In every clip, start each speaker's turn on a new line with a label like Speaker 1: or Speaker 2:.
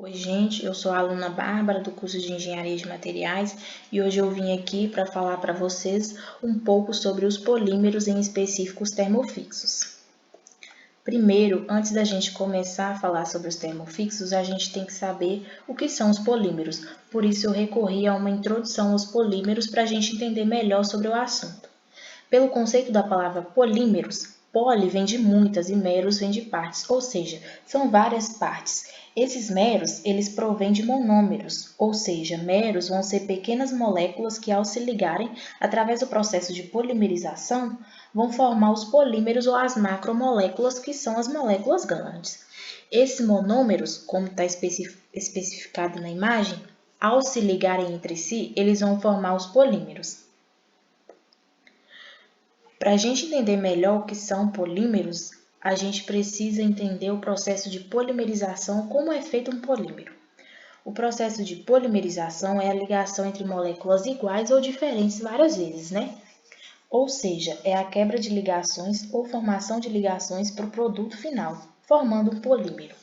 Speaker 1: Oi, gente, eu sou a aluna Bárbara do curso de Engenharia de Materiais e hoje eu vim aqui para falar para vocês um pouco sobre os polímeros, em específico os termofixos. Primeiro, antes da gente começar a falar sobre os termofixos, a gente tem que saber o que são os polímeros. Por isso eu recorri a uma introdução aos polímeros para a gente entender melhor sobre o assunto. Pelo conceito da palavra polímeros, poli vem de muitas e meros vem de partes, ou seja, são várias partes. Esses meros, eles provêm de monômeros, ou seja, meros vão ser pequenas moléculas que, ao se ligarem através do processo de polimerização, vão formar os polímeros ou as macromoléculas, que são as moléculas grandes. Esses monômeros, como está especificado na imagem, ao se ligarem entre si, eles vão formar os polímeros. Para a gente entender melhor o que são polímeros, a gente precisa entender o processo de polimerização, como é feito um polímero. O processo de polimerização é a ligação entre moléculas iguais ou diferentes várias vezes, né? Ou seja, é a quebra de ligações ou formação de ligações para o produto final, formando um polímero.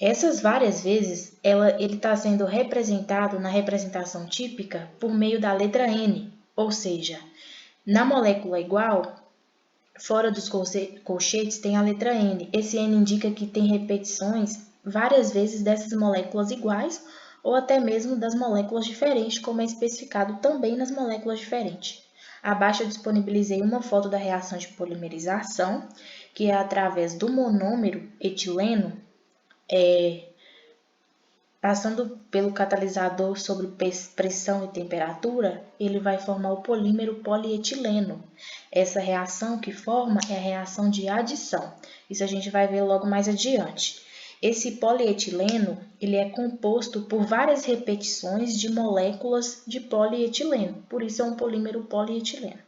Speaker 1: Essas várias vezes, ele está sendo representado na representação típica por meio da letra N, ou seja, na molécula igual, fora dos colchetes tem a letra N. Esse N indica que tem repetições várias vezes dessas moléculas iguais ou até mesmo das moléculas diferentes, como é especificado também nas moléculas diferentes. Abaixo eu disponibilizei uma foto da reação de polimerização, que é através do monômero etileno, passando pelo catalisador sobre pressão e temperatura, ele vai formar o polímero polietileno. Essa reação que forma é a reação de adição. Isso a gente vai ver logo mais adiante. Esse polietileno, ele é composto por várias repetições de moléculas de polietileno. Por isso é um polímero polietileno.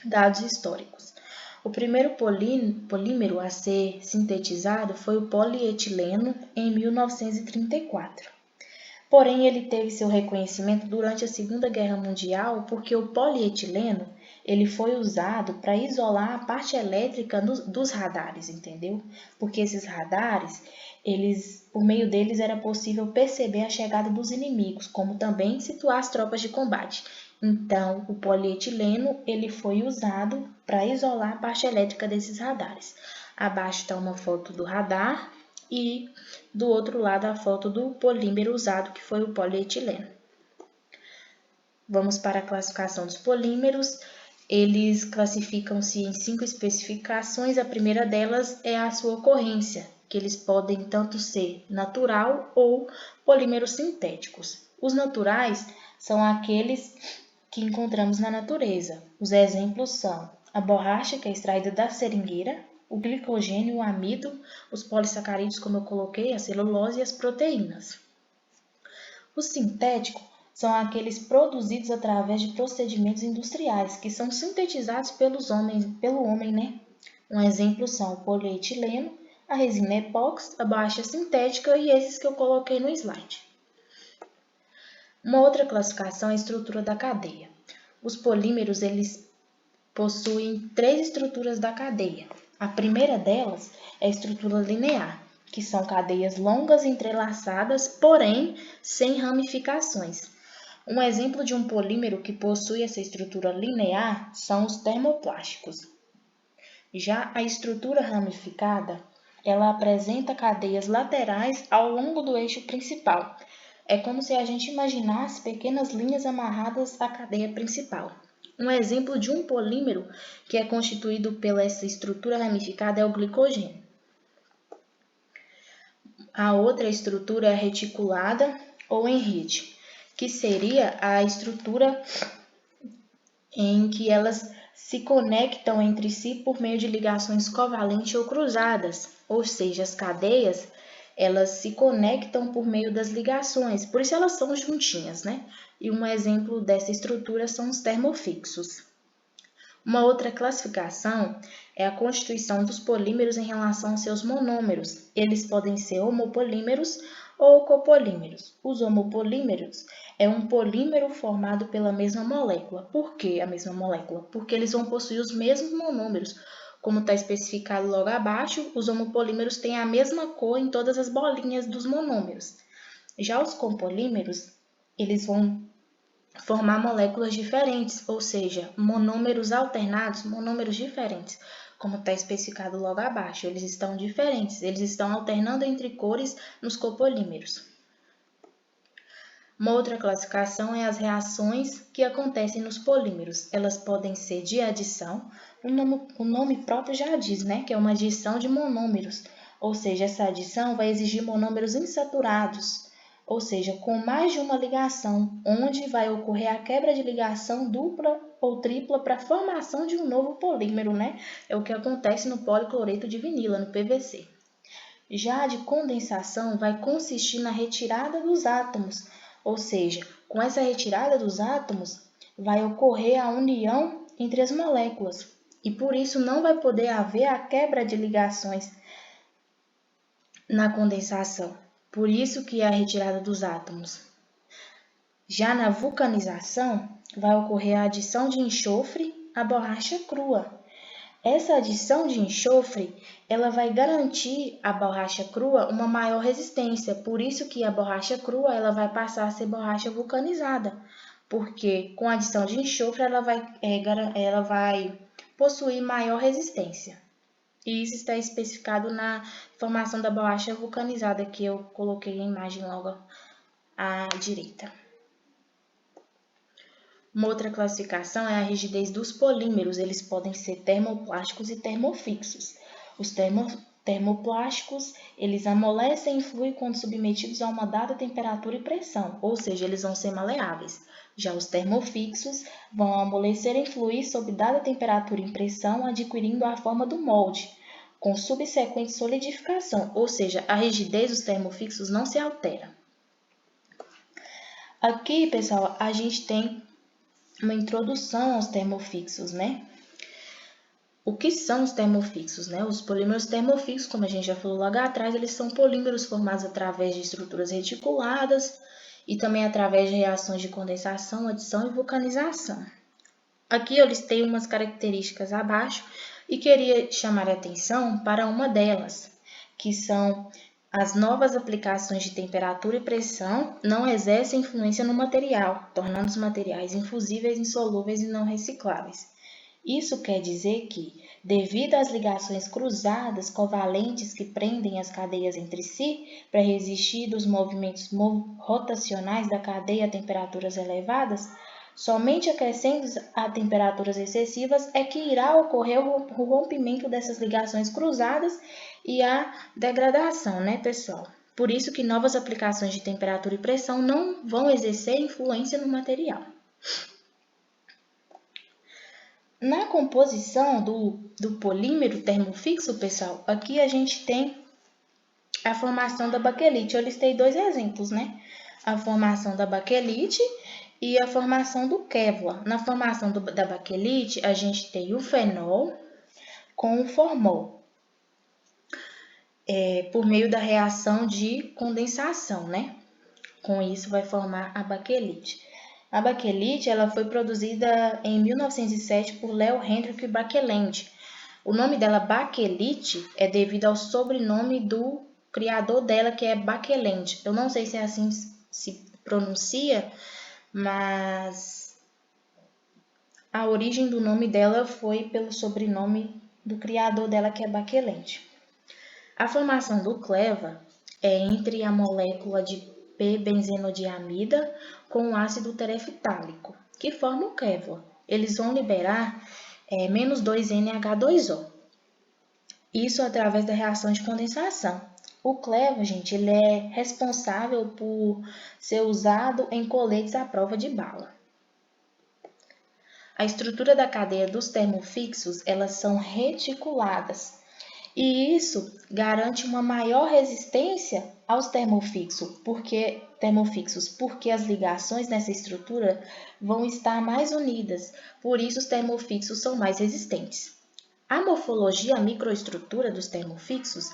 Speaker 1: Dados históricos. O primeiro polímero a ser sintetizado foi o polietileno em 1934. Porém, ele teve seu reconhecimento durante a Segunda Guerra Mundial porque o polietileno ele foi usado para isolar a parte elétrica dos radares, entendeu? Porque esses radares, por meio deles era possível perceber a chegada dos inimigos, como também situar as tropas de combate. Então, o polietileno ele foi usado para isolar a parte elétrica desses radares. Abaixo está uma foto do radar e do outro lado a foto do polímero usado, que foi o polietileno. Vamos para a classificação dos polímeros. Eles classificam-se em 5 especificações. A primeira delas é a sua ocorrência, que eles podem tanto ser natural ou polímeros sintéticos. Os naturais são aqueles que encontramos na natureza. Os exemplos são a borracha, que é extraída da seringueira, o glicogênio, o amido, os polissacarídeos, como eu coloquei, a celulose e as proteínas. Os sintéticos são aqueles produzidos através de procedimentos industriais, que são sintetizados pelo homem, né? Um exemplo são o polietileno, a resina epóxi, a borracha sintética e esses que eu coloquei no slide. Uma outra classificação é a estrutura da cadeia. Os polímeros, eles possuem 3 estruturas da cadeia. A primeira delas é a estrutura linear, que são cadeias longas entrelaçadas, porém sem ramificações. Um exemplo de um polímero que possui essa estrutura linear são os termoplásticos. Já a estrutura ramificada, ela apresenta cadeias laterais ao longo do eixo principal. É como se a gente imaginasse pequenas linhas amarradas à cadeia principal. Um exemplo de um polímero que é constituído pela essa estrutura ramificada é o glicogênio. A outra estrutura é reticulada ou em rede, que seria a estrutura em que elas se conectam entre si por meio de ligações covalentes ou cruzadas, ou seja, as cadeias elas se conectam por meio das ligações, por isso elas são juntinhas, né? E um exemplo dessa estrutura são os termofixos. Uma outra classificação é a constituição dos polímeros em relação aos seus monômeros. Eles podem ser homopolímeros ou copolímeros. Os homopolímeros é um polímero formado pela mesma molécula. Por que a mesma molécula? Porque eles vão possuir os mesmos monômeros, Como está especificado logo abaixo, os homopolímeros têm a mesma cor em todas as bolinhas dos monômeros. Já os compolímeros, eles vão formar moléculas diferentes, ou seja, monômeros alternados, monômeros diferentes, como está especificado logo abaixo. Eles estão diferentes, eles estão alternando entre cores nos copolímeros. Uma outra classificação é as reações que acontecem nos polímeros. Elas podem ser de adição, o nome próprio já diz, né, que é uma adição de monômeros, ou seja, essa adição vai exigir monômeros insaturados, ou seja, com mais de uma ligação, onde vai ocorrer a quebra de ligação dupla ou tripla para a formação de um novo polímero, né? É o que acontece no policloreto de vinila, no PVC. Já a de condensação vai consistir na retirada dos átomos, ou seja, com essa retirada dos átomos, vai ocorrer a união entre as moléculas, e por isso não vai poder haver a quebra de ligações na condensação. Por isso que é a retirada dos átomos. Já na vulcanização, vai ocorrer a adição de enxofre à borracha crua. Essa adição de enxofre, ela vai garantir à borracha crua uma maior resistência. Por isso que a borracha crua, ela vai passar a ser borracha vulcanizada. Porque com a adição de enxofre, ela vai possuir maior resistência. E isso está especificado na formação da borracha vulcanizada, que eu coloquei a imagem logo à direita. Uma outra classificação é a rigidez dos polímeros. Eles podem ser termoplásticos e termofixos. Os termoplásticos, eles amolecem e fluem quando submetidos a uma dada temperatura e pressão, ou seja, eles vão ser maleáveis. Já os termofixos vão amolecer e fluir sob dada temperatura e pressão, adquirindo a forma do molde, com subsequente solidificação, ou seja, a rigidez dos termofixos não se altera. Aqui, pessoal, a gente tem uma introdução aos termofixos, né? O que são os termofixos, né? Os polímeros termofixos, como a gente já falou logo atrás, eles são polímeros formados através de estruturas reticuladas e também através de reações de condensação, adição e vulcanização. Aqui eu listei umas características abaixo e queria chamar a atenção para uma delas, que são as novas aplicações de temperatura e pressão não exercem influência no material, tornando os materiais infusíveis, insolúveis e não recicláveis. Isso quer dizer que, devido às ligações cruzadas covalentes que prendem as cadeias entre si para resistir dos movimentos rotacionais da cadeia a temperaturas elevadas, somente acrescendo a temperaturas excessivas é que irá ocorrer o rompimento dessas ligações cruzadas e a degradação, né, pessoal? Por isso que novas aplicações de temperatura e pressão não vão exercer influência no material. Na composição do polímero termofixo, pessoal, aqui a gente tem a formação da baquelite. Eu listei dois exemplos, né? A formação da baquelite e a formação do Kevlar. Na formação da baquelite, a gente tem o fenol com o formol, por meio da reação de condensação, né? Com isso vai formar a baquelite. A baquelite ela foi produzida em 1907 por Leo Hendrik Baekeland. O nome dela, baquelite, é devido ao sobrenome do criador dela, que é Baekeland. Eu não sei se é assim se pronuncia, mas a origem do nome dela foi pelo sobrenome do criador dela, que é Baekeland. A formação do cleva é entre a molécula de p-benzenodiamida com o ácido terefitálico, que forma o Kevlar. Eles vão liberar menos 2NH2O. Isso através da reação de condensação. O Kevlar, gente, ele é responsável por ser usado em coletes à prova de bala. A estrutura da cadeia dos termofixos, elas são reticuladas. E isso garante uma maior resistência aos termofixos, porque as ligações nessa estrutura vão estar mais unidas, por isso os termofixos são mais resistentes. A morfologia, a microestrutura dos termofixos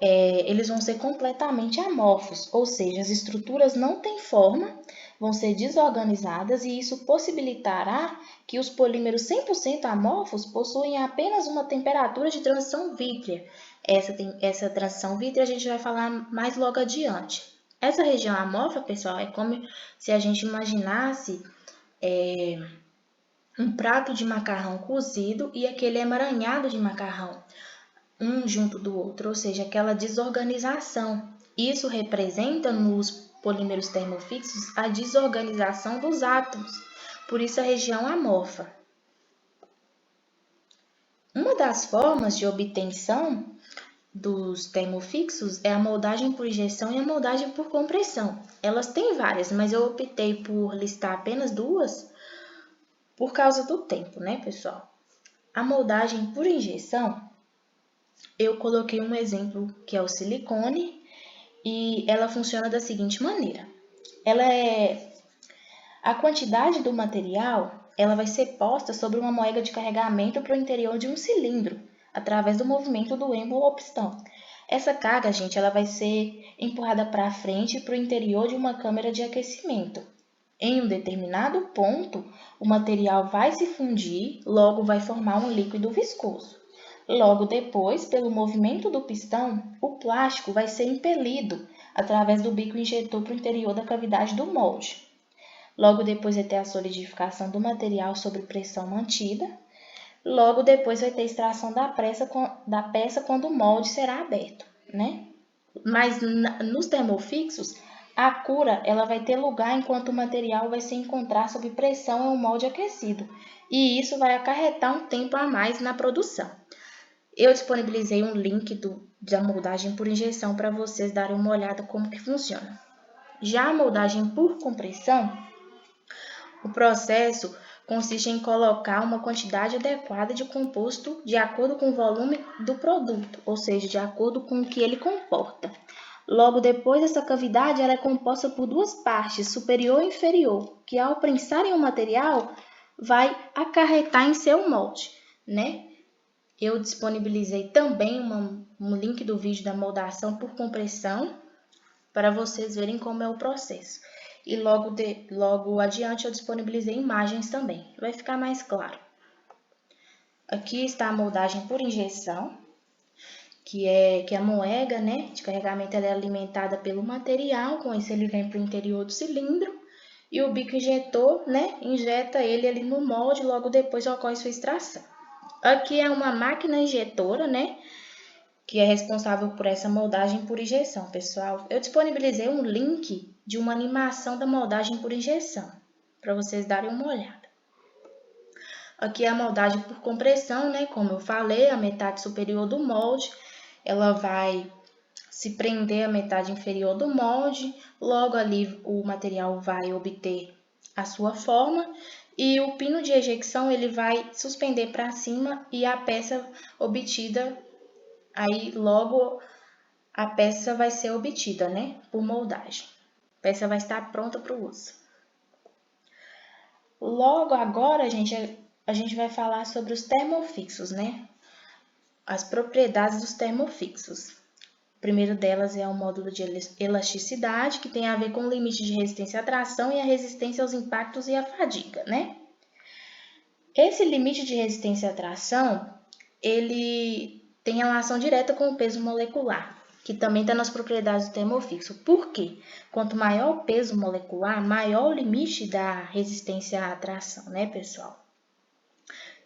Speaker 1: eles vão ser completamente amorfos, ou seja, as estruturas não têm forma, vão ser desorganizadas e isso possibilitará que os polímeros 100% amorfos possuem apenas uma temperatura de transição vítrea. Essa transição vítrea a gente vai falar mais logo adiante. Essa região amorfa, pessoal, é como se a gente imaginasse um prato de macarrão cozido e aquele emaranhado de macarrão, um junto do outro, ou seja, aquela desorganização. Isso representa nos polímeros termofixos a desorganização dos átomos, por isso a região amorfa. Uma das formas de obtenção dos termofixos é a moldagem por injeção e a moldagem por compressão. Elas têm várias, mas eu optei por listar apenas duas por causa do tempo, né, pessoal? A moldagem por injeção, eu coloquei um exemplo que é o silicone e ela funciona da seguinte maneira. A quantidade do material, ela vai ser posta sobre uma moega de carregamento para o interior de um cilindro, através do movimento do êmbolo ou pistão. Essa carga, gente, ela vai ser empurrada para frente para o interior de uma câmara de aquecimento. Em um determinado ponto, o material vai se fundir, logo vai formar um líquido viscoso. Logo depois, pelo movimento do pistão, o plástico vai ser impelido através do bico injetor para o interior da cavidade do molde. Logo depois vai ter a solidificação do material sob pressão mantida. Logo depois vai ter extração da peça quando o molde será aberto, né? Mas nos termofixos, a cura ela vai ter lugar enquanto o material vai se encontrar sob pressão em um molde aquecido. E isso vai acarretar um tempo a mais na produção. Eu disponibilizei um link da moldagem por injeção para vocês darem uma olhada como que funciona. Já a moldagem por compressão, o processo consiste em colocar uma quantidade adequada de composto de acordo com o volume do produto, ou seja, de acordo com o que ele comporta. Logo depois, essa cavidade ela é composta por duas partes, superior e inferior, que ao prensarem o material, vai acarretar em seu molde, né? Eu disponibilizei também um link do vídeo da moldação por compressão, para vocês verem como é o processo. E logo adiante eu disponibilizei imagens também, vai ficar mais claro. Aqui está a moldagem por injeção, que é a moega, né, de carregamento ela é alimentada pelo material, com isso ele vem para o interior do cilindro, e o bico injetor, né, injeta ele ali no molde, logo depois ocorre sua extração. Aqui é uma máquina injetora, né, que é responsável por essa moldagem por injeção, pessoal. Eu disponibilizei um link de uma animação da moldagem por injeção, para vocês darem uma olhada. Aqui é a moldagem por compressão, né? Como eu falei, a metade superior do molde, ela vai se prender à metade inferior do molde, logo ali o material vai obter a sua forma e o pino de ejecção ele vai suspender para cima e a peça obtida, aí logo a peça vai ser obtida, né, por moldagem. A peça vai estar pronta para o uso. Logo agora, a gente vai falar sobre os termofixos, né? As propriedades dos termofixos. O primeiro delas é o módulo de elasticidade, que tem a ver com o limite de resistência à tração e a resistência aos impactos e à fadiga, né? Esse limite de resistência à tração, ele tem relação direta com o peso molecular, que também está nas propriedades do termofixo. Por quê? Quanto maior o peso molecular, maior o limite da resistência à tração, né, pessoal?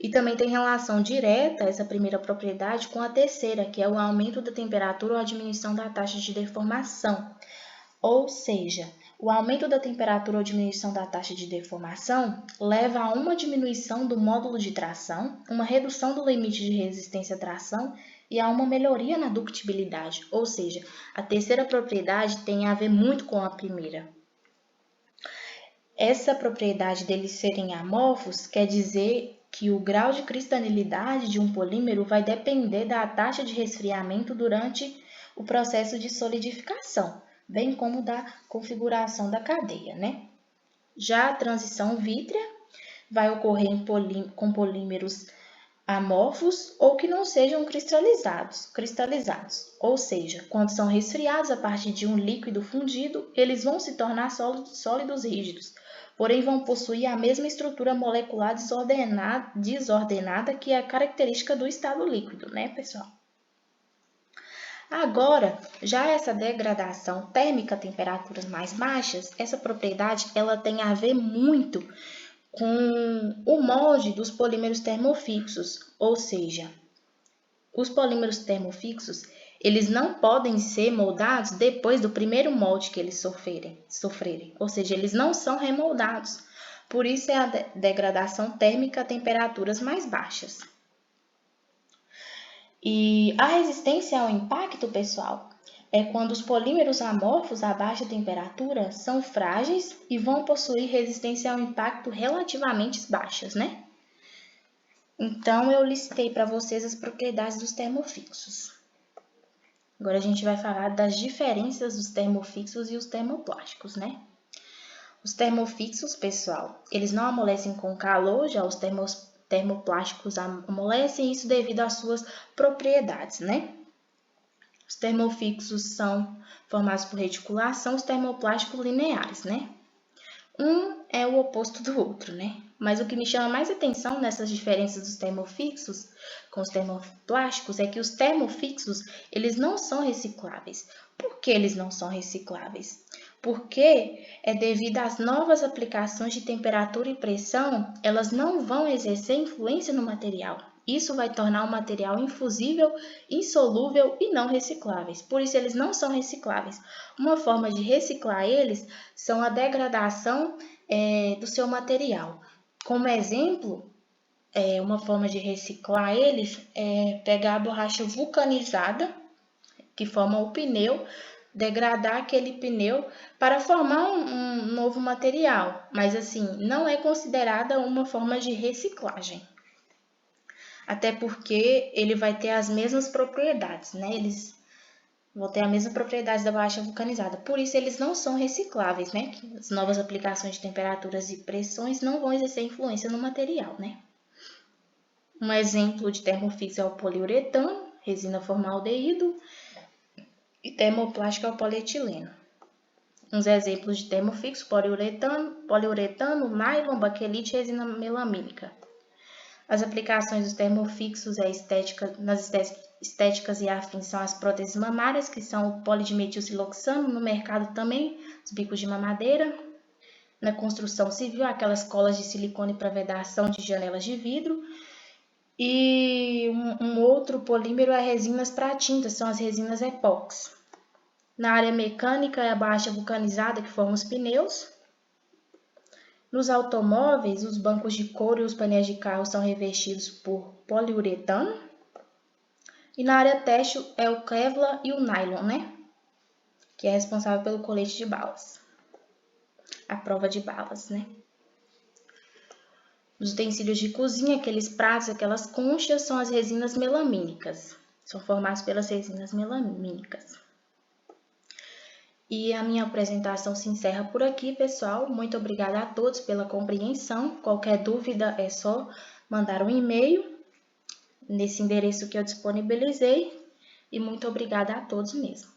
Speaker 1: E também tem relação direta, essa primeira propriedade, com a terceira, que é o aumento da temperatura ou a diminuição da taxa de deformação. Ou seja, o aumento da temperatura ou diminuição da taxa de deformação leva a uma diminuição do módulo de tração, uma redução do limite de resistência à tração e a uma melhoria na ductibilidade. Ou seja, a terceira propriedade tem a ver muito com a primeira. Essa propriedade deles serem amorfos quer dizer que o grau de cristalidade de um polímero vai depender da taxa de resfriamento durante o processo de solidificação, bem como da configuração da cadeia, né? Já a transição vítrea vai ocorrer com polímeros amorfos ou que não sejam cristalizados, ou seja, quando são resfriados a partir de um líquido fundido, eles vão se tornar sólidos rígidos, porém vão possuir a mesma estrutura molecular desordenada que é característica do estado líquido, né, pessoal? Agora, já essa degradação térmica a temperaturas mais baixas, essa propriedade ela tem a ver muito com o molde dos polímeros termofixos, ou seja, os polímeros termofixos, eles não podem ser moldados depois do primeiro molde que eles sofrerem, ou seja, eles não são remoldados. Por isso é a degradação térmica a temperaturas mais baixas. E a resistência ao impacto, pessoal, é quando os polímeros amorfos a baixa temperatura são frágeis e vão possuir resistência ao impacto relativamente baixas, né? Então, eu listei para vocês as propriedades dos termofixos. Agora, a gente vai falar das diferenças dos termofixos e os termoplásticos, né? Os termofixos, pessoal, eles não amolecem com calor, já os termoplásticos amolecem, isso devido às suas propriedades, né? Os termofixos são formados por reticulação, os termoplásticos lineares, né? Um é o oposto do outro, né? Mas o que me chama mais atenção nessas diferenças dos termofixos com os termoplásticos é que os termofixos, eles não são recicláveis. Por que eles não são recicláveis? Porque é devido às novas aplicações de temperatura e pressão, elas não vão exercer influência no material. Isso vai tornar o material infusível, insolúvel e não recicláveis. Por isso, eles não são recicláveis. Uma forma de reciclar eles são a degradação do seu material. Como exemplo, uma forma de reciclar eles é pegar a borracha vulcanizada, que forma o pneu, degradar aquele pneu para formar um novo material. Mas, assim, não é considerada uma forma de reciclagem. Até porque ele vai ter as mesmas propriedades, né? Eles vão ter a mesma propriedade da borracha vulcanizada. Por isso, eles não são recicláveis, né? As novas aplicações de temperaturas e pressões não vão exercer influência no material, né? Um exemplo de termofixo é o poliuretano, resina formaldeído, e termoplástico é o polietileno. Uns exemplos de termofixo: poliuretano, nylon, baquelite e resina melamínica. As aplicações dos termofixos nas estéticas e afins são as próteses mamárias, que são o polidimetilsiloxano, no mercado também, os bicos de mamadeira. Na construção civil, aquelas colas de silicone para vedação de janelas de vidro. E um outro polímero é resinas para tintas, são as resinas epóxi. Na área mecânica, é a borracha vulcanizada que forma os pneus. Nos automóveis, os bancos de couro e os painéis de carro são revestidos por poliuretano. E na área têxtil é o Kevlar e o nylon, né? Que é responsável pelo colete de balas. A prova de balas, né? Os utensílios de cozinha, aqueles pratos, aquelas conchas, são as resinas melamínicas. São formados pelas resinas melamínicas. E a minha apresentação se encerra por aqui, pessoal. Muito obrigada a todos pela compreensão. Qualquer dúvida é só mandar um e-mail nesse endereço que eu disponibilizei. E muito obrigada a todos mesmo.